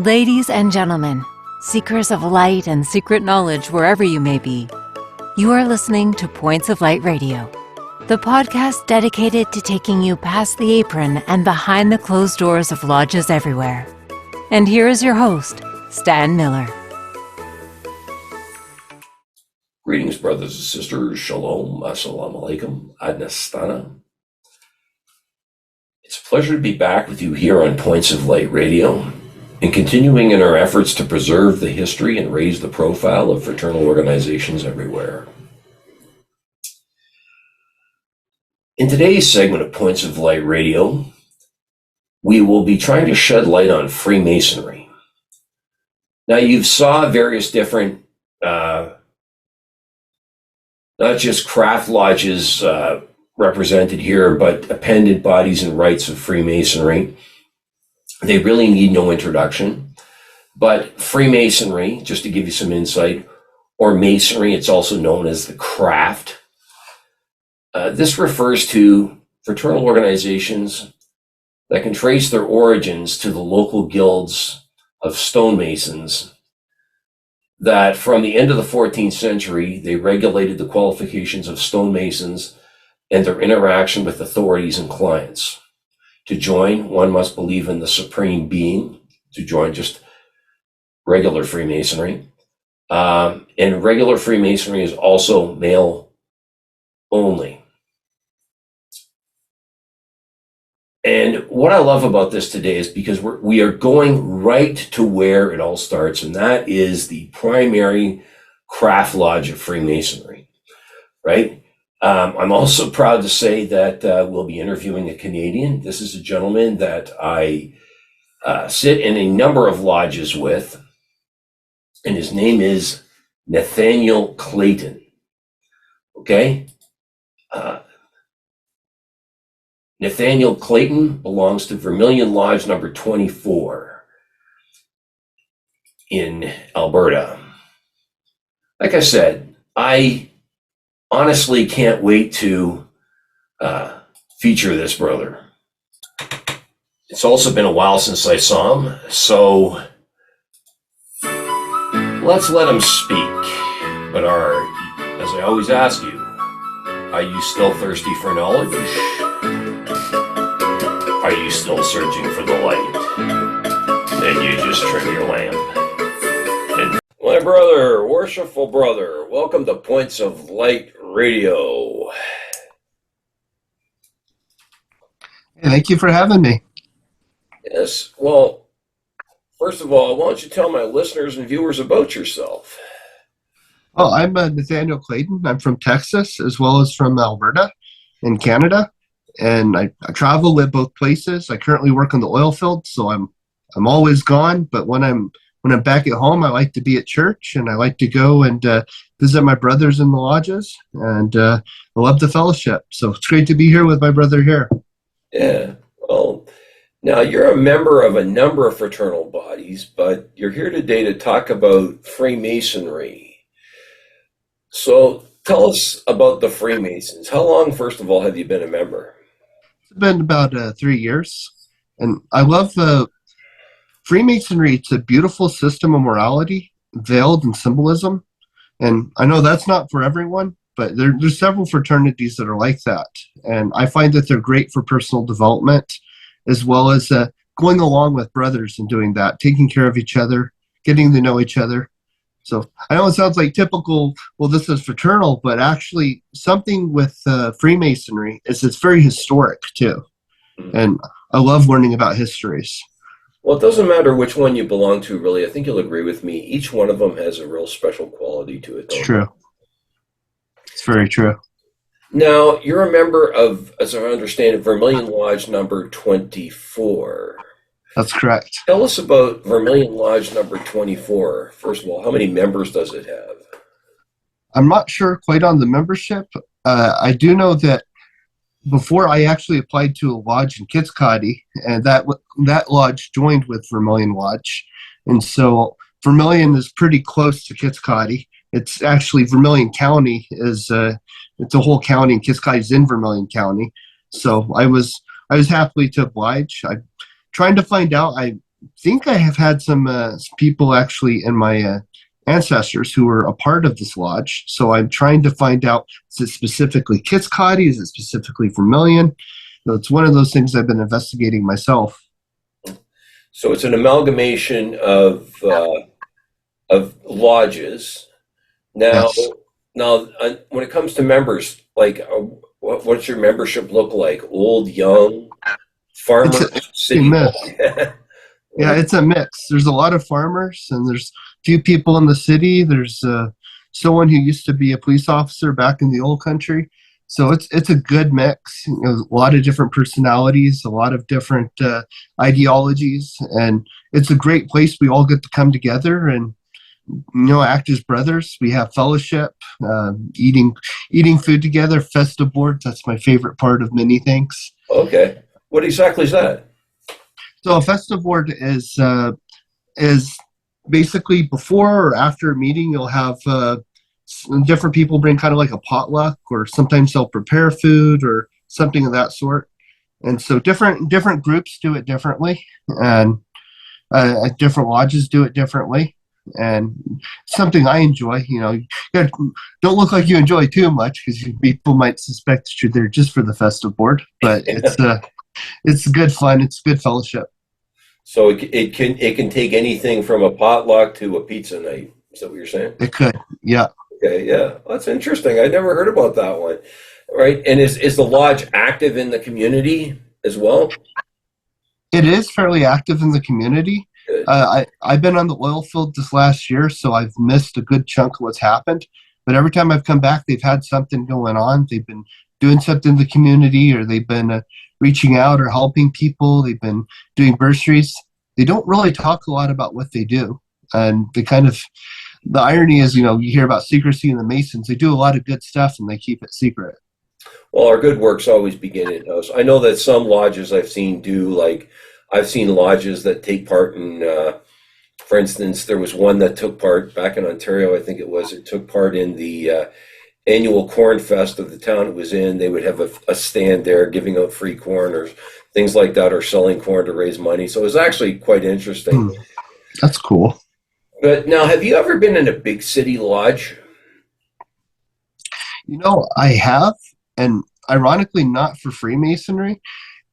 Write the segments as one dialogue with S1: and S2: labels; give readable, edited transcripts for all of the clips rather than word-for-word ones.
S1: Ladies and gentlemen, seekers of light and secret knowledge wherever you may be, you are listening to Points of Light Radio, the podcast dedicated to taking you past the apron and behind the closed doors of lodges everywhere. And here is your host, Stan Miller.
S2: Greetings, brothers and sisters. Shalom. Assalamu alaikum. Ad Nastana. It's a pleasure to be back with you here on Points of Light Radio and continuing in our efforts to preserve the history and raise the profile of fraternal organizations everywhere. In today's segment of Points of Light Radio, we will be trying to shed light on Freemasonry. Now, you've saw various different not just craft lodges represented here, but appended bodies and rites of Freemasonry. They really need no introduction. But Freemasonry, just to give you some insight, or Masonry, it's also known as the craft. This refers to fraternal organizations that can trace their origins to the local guilds of stonemasons that from the end of the 14th century, they regulated the qualifications of stonemasons and their interaction with authorities and clients. To join, one must believe in the supreme being, to join just regular Freemasonry. And regular Freemasonry is also male only. And what I love about this today is because we are going right to where it all starts, and that is the primary craft lodge of Freemasonry, right? I'm also proud to say that we'll be interviewing a Canadian. This is a gentleman that I sit in a number of lodges with, and his name is Nathanael Clayton. Okay? Nathanael Clayton belongs to Vermillion Lodge number 24 in Alberta. Like I said, I honestly can't wait to feature this brother. It's also been a while since I saw him, so let's let him speak. But as I always ask you, are you still thirsty for knowledge? Are you still searching for the light? Then you just trim your lamp. And my brother, worshipful brother, welcome to Points of Light Radio.
S3: Thank you for having me.
S2: Yes, well, first of all, why don't you tell my listeners and viewers about yourself?
S3: Oh, I'm Nathanael Clayton. I'm from Texas as well as from Alberta in Canada, and I travel, live both places. I currently work in the oil field, so I'm always gone. But when I'm back at home, I like to be at church, and I like to go and visit my brothers in the lodges, and I love the fellowship. So it's great to be here with my brother here.
S2: Yeah, well, now you're a member of a number of fraternal bodies, but you're here today to talk about Freemasonry. So tell us about the Freemasons. How long, first of all, have you been a member?
S3: It's been about 3 years, and I love Freemasonry. It's a beautiful system of morality, veiled in symbolism. And I know that's not for everyone, but there's several fraternities that are like that. And I find that they're great for personal development, as well as going along with brothers and doing that, taking care of each other, getting to know each other. So I know it sounds like typical, well, this is fraternal, but actually something with Freemasonry is it's very historic too. And I love learning about histories.
S2: Well, it doesn't matter which one you belong to, really. I think you'll agree with me. Each one of them has a real special quality to it.
S3: It's true. It's very true.
S2: Now, you're a member of, as I understand it, Vermillion Lodge number 24.
S3: That's correct.
S2: Tell us about Vermillion Lodge number 24. First of all, how many members does it have?
S3: I'm not sure quite on the membership. I do know that before I actually applied to a lodge in Kitskadi, and that lodge joined with Vermillion Lodge. And so Vermillion is pretty close to Kitskadi. It's actually Vermillion County it's a whole county, and Kitskadi's in Vermillion County. So I was happily to oblige. I'm trying to find out. I think I have had some people actually in my ancestors who were a part of this lodge. So I'm trying to find out, is it specifically Kiscotty? Is it specifically Vermillion? So it's one of those things I've been investigating myself.
S2: So it's an amalgamation of lodges. Now,
S3: Yes.
S2: when it comes to members, like, what's your membership look like? Old, young,
S3: It's
S2: farmers,
S3: a
S2: city
S3: myth.
S2: boy?
S3: Yeah, it's a mix. There's a lot of farmers, and there's few people in the city. There's someone who used to be a police officer back in the old country. So it's a good mix. You know, a lot of different personalities, a lot of different ideologies, and it's a great place. We all get to come together and act as brothers. We have fellowship, eating food together, festive boards. That's my favorite part of many things.
S2: Okay. What exactly is that?
S3: So a festive board is basically before or after a meeting. You'll have different people bring kind of like a potluck, or sometimes they'll prepare food or something of that sort. And so different groups do it differently, and different lodges do it differently. And something I enjoy. Don't look like you enjoy too much, because people might suspect that you're there just for the festive board. But it's good fun. It's good fellowship.
S2: So it can take anything from a potluck to a pizza night. Is that what you're saying?
S3: It could, yeah.
S2: Okay, yeah, that's interesting. I never heard about that one. Right, and is the lodge active in the community as well?
S3: It is fairly active in the community.
S2: Good.
S3: I've been on the oil field this last year, so I've missed a good chunk of what's happened. But every time I've come back, they've had something going on. They've been doing something in the community, or they've been reaching out or helping people. They've been doing bursaries. They don't really talk a lot about what they do. And the irony is, you hear about secrecy in the Masons. They do a lot of good stuff, and they keep it secret.
S2: Well, our good works always begin in house. I know that some lodges I've seen do, like, I've seen lodges that take part in, for instance, there was one that took part back in Ontario, I think it took part in the annual corn fest of the town it was in. They would have a stand there giving out free corn or things like that, or selling corn to raise money. So it was actually quite interesting.
S3: That's cool.
S2: But now, have you ever been in a big city lodge?
S3: I have, and ironically not for Freemasonry,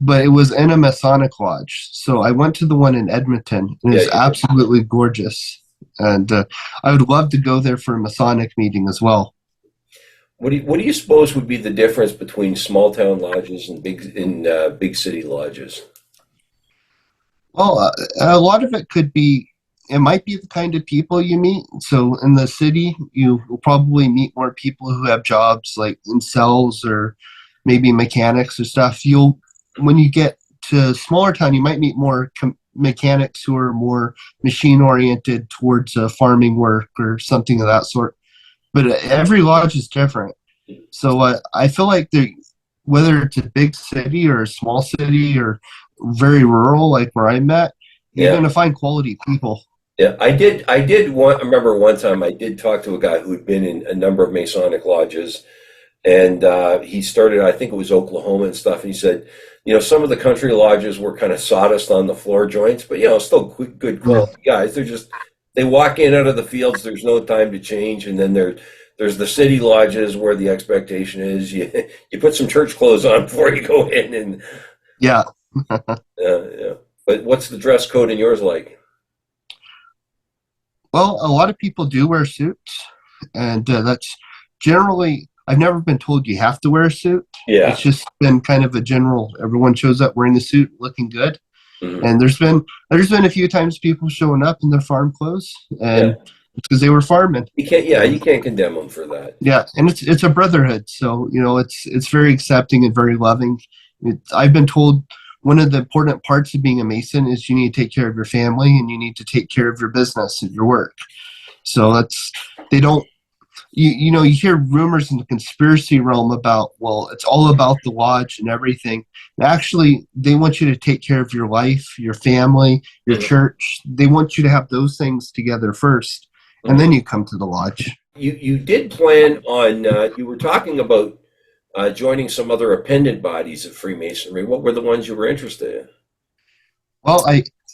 S3: but it was in a Masonic lodge. So I went to the one in Edmonton, and it's absolutely gorgeous. And I would love to go there for a Masonic meeting as well.
S2: What do you suppose would be the difference between small town lodges and big city lodges?
S3: Well, a lot of it might be the kind of people you meet. So in the city, you will probably meet more people who have jobs like in sales or maybe mechanics or stuff. When you get to smaller town, you might meet more mechanics who are more machine oriented towards farming work or something of that sort. But every lodge is different. So I feel like whether it's a big city or a small city or very rural, like where I'm at, you're going to find quality people.
S2: Yeah, I remember one time I did talk to a guy who had been in a number of Masonic lodges, and he started, I think it was Oklahoma and stuff, and he said, some of the country lodges were kind of sawdust on the floor joints, but, still good quality guys. They walk in out of the fields, there's no time to change, and then there's the city lodges where the expectation is you put some church clothes on before you go in. And
S3: yeah.
S2: Yeah. But what's the dress code in yours like?
S3: Well, a lot of people do wear suits, and that's generally, I've never been told you have to wear a suit.
S2: Yeah.
S3: It's just been kind of a general, everyone shows up wearing the suit, looking good. Mm-hmm. And there's been a few times people showing up in their farm clothes, and it's because they were farming.
S2: You can't condemn them for that.
S3: Yeah, and it's a brotherhood, so it's very accepting and very loving. I've been told one of the important parts of being a Mason is you need to take care of your family, and you need to take care of your business and your work. So you hear rumors in the conspiracy realm about, well, it's all about the lodge and everything. Actually, they want you to take care of your life, your family, your church. They want you to have those things together first, and then you come to the lodge.
S2: You did plan on, you were talking about joining some other appendant bodies of Freemasonry. What were the ones you were interested in?
S3: Well,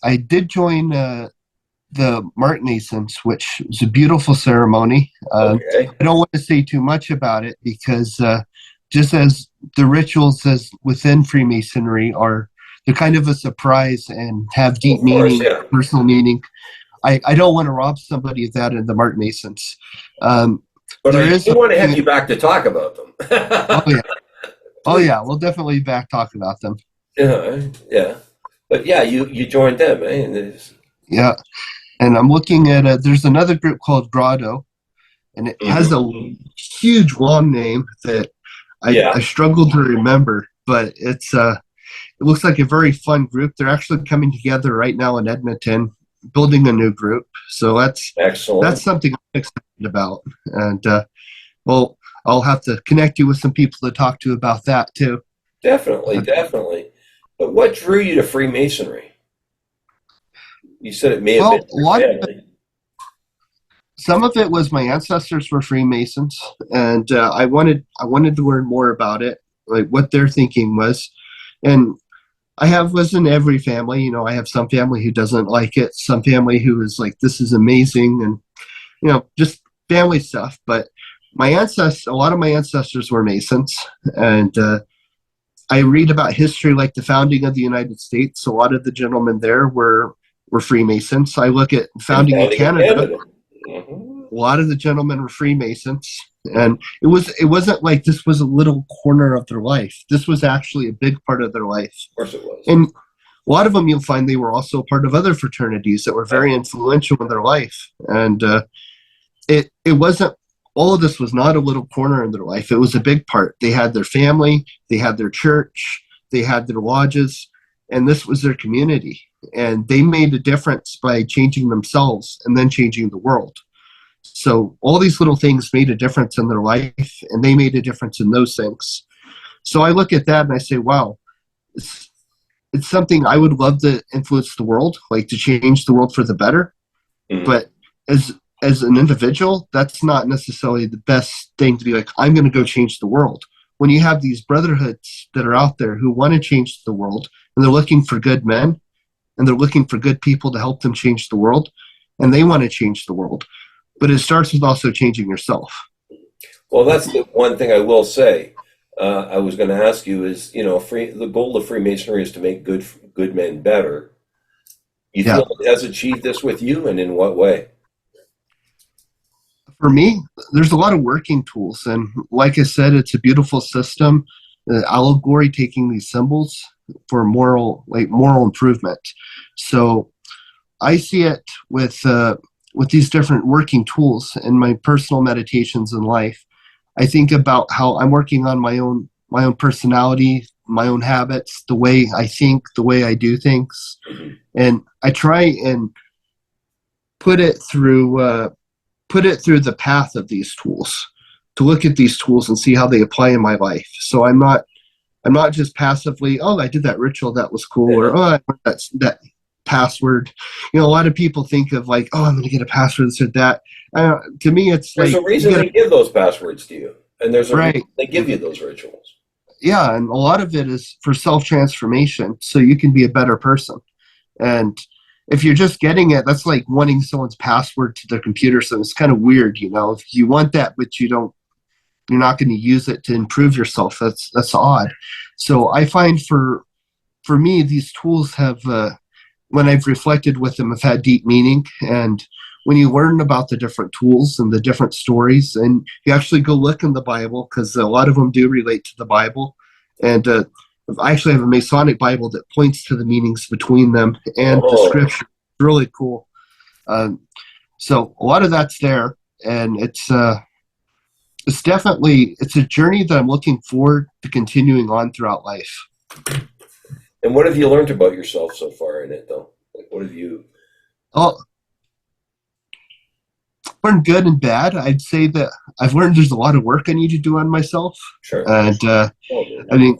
S3: I did join the Martinasons, which was a beautiful ceremony.
S2: Okay.
S3: I don't want to say too much about it because just as the rituals as within Freemasonry are, they're kind of a surprise and have deep
S2: Of course,
S3: meaning,
S2: yeah.
S3: personal meaning. I don't want to rob somebody of that in the Martinasons.
S2: But
S3: There
S2: I
S3: is
S2: do want to have
S3: something.
S2: you back to talk about them.
S3: Oh yeah, oh
S2: Please.
S3: yeah. We'll definitely back talk about them.
S2: Yeah. But yeah, you joined them, eh? And
S3: Yeah, and I'm looking at there's another group called Grotto, and it has a huge long name that I
S2: yeah.
S3: struggled to remember, but it looks like a very fun group. They're actually coming together right now in Edmonton, building a new group. So that's
S2: Excellent.
S3: something I'm excited about, and well, I'll have to connect you with some people to talk to about that too.
S2: Definitely,
S3: Uh,
S2: definitely. But what drew you to Freemasonry? You said it may have been
S3: well, a
S2: your
S3: lot
S2: family.
S3: some of it was my ancestors were Freemasons, and I wanted to learn more about it, like what their thinking was, and I have was in every family. You know, I have some family who doesn't like it, some family who is like, this is amazing, and just family stuff. But a lot of my ancestors were Masons, and I read about history like the founding of the United States. A lot of the gentlemen there were Freemasons. I look at
S2: And
S3: founding of
S2: founding of
S3: Canada.
S2: Canada. Mm-hmm.
S3: A lot of the gentlemen were Freemasons, and it wasn't like this was a little corner of their life. This was actually a big part of their life.
S2: Of course it was.
S3: And a lot of them, you'll find they were also part of other fraternities that were very influential in their life. And it wasn't, all of this was not a little corner in their life. It was a big part. They had their family, they had their church, they had their lodges, and this was their community. And they made a difference by changing themselves and then changing the world. So all these little things made a difference in their life, and they made a difference in those things. So I look at that and I say, wow, it's, it's something I would love to influence the world, like to change the world for the better.
S2: Mm-hmm.
S3: But as an individual, that's not necessarily the best thing to be like, I'm going to go change the world. When you have these brotherhoods that are out there who want to change the world, and they're looking for good men, and they're looking for good people to help them change the world, and they want to change the world. But it starts with also changing yourself.
S2: Well, that's the one thing I will say. I was going to ask you is, the goal of Freemasonry is to make good men better. You
S3: Yeah.
S2: feel it has achieved this with you, and in what way?
S3: For me, there's a lot of working tools. And like I said, it's a beautiful system. Allegory taking these symbols for moral improvement. So I see it with these different working tools in my personal meditations in life. I think about how I'm working on my own personality, my own habits, the way I think, the way I do things, and I try and put it through the path of these tools, to look at these tools and see how they apply in my life. So I'm not just passively, oh, I did that ritual, that was cool, or oh, I learned that password. A lot of people think of like, oh, I'm going to get a password, this or that. To me, it's
S2: There's
S3: like,
S2: a reason they give those passwords to you, and there's a
S3: right.
S2: reason they give you those rituals.
S3: Yeah, and a lot of it is for self-transformation, so you can be a better person. And if you're just getting it, that's like wanting someone's password to their computer. So it's kind of weird, if you want that, but you're not going to use it to improve yourself. That's odd. So I find for me, these tools have, when I've reflected with them, have had deep meaning. And when you learn about the different tools and the different stories, and you actually go look in the Bible, because a lot of them do relate to the Bible. And I actually have a Masonic Bible that points to the meanings between them and the scripture. It's really cool. So a lot of that's there, and it's definitely, it's a journey that I'm looking forward to continuing on throughout life.
S2: And what have you learned about yourself so far in it, though? Like, what have you?
S3: Oh, learned good and bad. I'd say that I've learned there's a lot of work I need to do on myself.
S2: Sure.
S3: And I mean,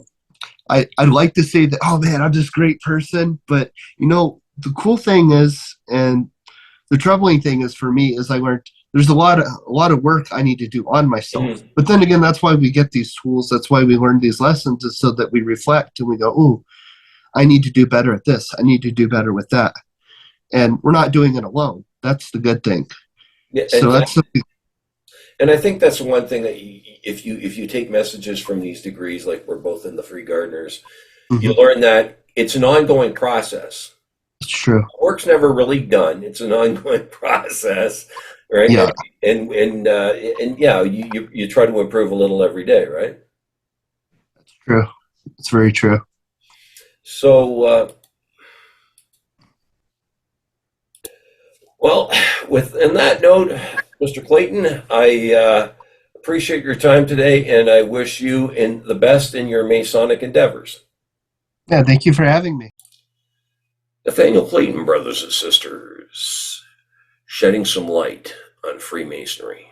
S3: I'd like to say that, oh man, I'm this great person, but the cool thing is, and the troubling thing is for me, is I learned there's a lot of work I need to do on myself. Mm-hmm. But then again, that's why we get these tools. That's why we learn these lessons, is so that we reflect and we go, ooh, I need to do better at this. I need to do better with that. And we're not doing it alone. That's the good thing.
S2: Yeah,
S3: So that's something.
S2: and I think that's one thing that if you take messages from these degrees, like we're both in the Free Gardeners, you learn that it's an ongoing process.
S3: It's true.
S2: Work's never really done. It's an ongoing process, right?
S3: Yeah.
S2: And yeah, you try to improve a little every day, right?
S3: That's true. It's very true.
S2: So, well, in that note, Mr. Clayton, I appreciate your time today, and I wish you the best in your Masonic endeavors.
S3: Yeah, thank you for having me.
S2: Nathanael Clayton, brothers and sisters, shedding some light on Freemasonry.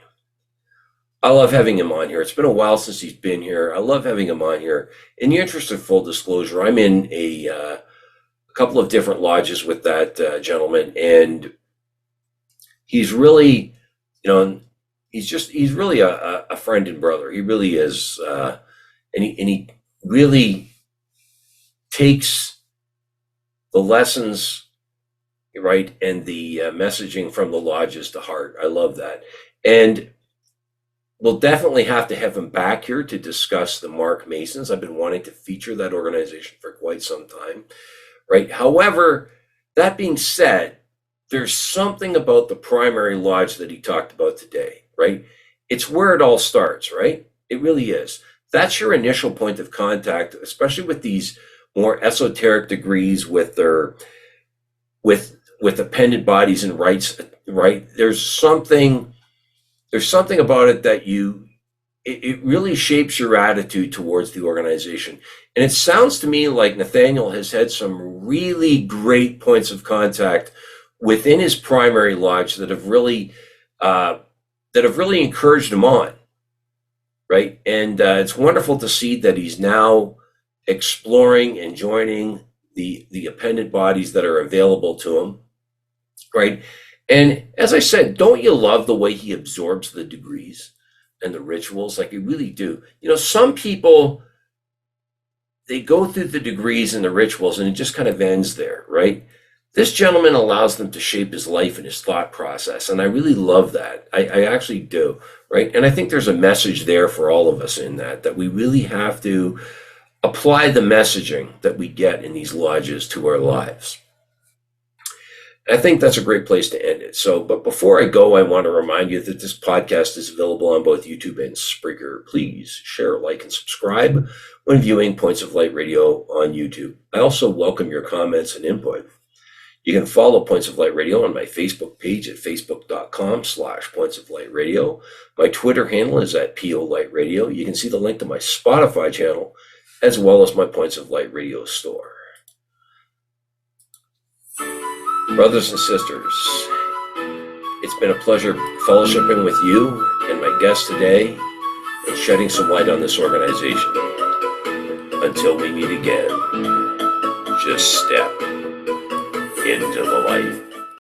S2: I love having him on here. It's been a while since he's been here. I love having him on here. In the interest of full disclosure, I'm in a couple of different lodges with that gentleman, and he's really, he's really a friend and brother. He really is, and he really takes the lessons, right, and the messaging from the lodges to heart. I love that. And we'll definitely have to have him back here to discuss the Mark Masons. I've been wanting to feature that organization for quite some time, right? However, that being said, there's something about the primary lodge that he talked about today, right? It's where it all starts, right? It really is. That's your initial point of contact, especially with these more esoteric degrees with their with appended bodies and rights, right? There's something about it that it really shapes your attitude towards the organization. And it sounds to me like Nathanael has had some really great points of contact within his primary lodge that have really encouraged him on, right? And it's wonderful to see that he's now exploring and joining the appended bodies that are available to him, right? And as I said, don't you love the way he absorbs the degrees and the rituals? Like, you really do. Some people, they go through the degrees and the rituals and it just kind of ends there, right? This gentleman allows them to shape his life and his thought process. And I really love that. I actually do, right? And I think there's a message there for all of us in that we really have to apply the messaging that we get in these lodges to our lives. I think that's a great place to end it. So, but before I go, I want to remind you that this podcast is available on both YouTube and Spreaker. Please share, like, and subscribe when viewing Points of Light Radio on YouTube. I also welcome your comments and input. You can follow Points of Light Radio on my Facebook page at facebook.com/Points of Light Radio. My Twitter handle is at PO Light Radio. You can see the link to my Spotify channel as well as my Points of Light Radio store. Brothers and sisters, it's been a pleasure fellowshipping with you and my guest today and shedding some light on this organization. Until we meet again, just step into the light.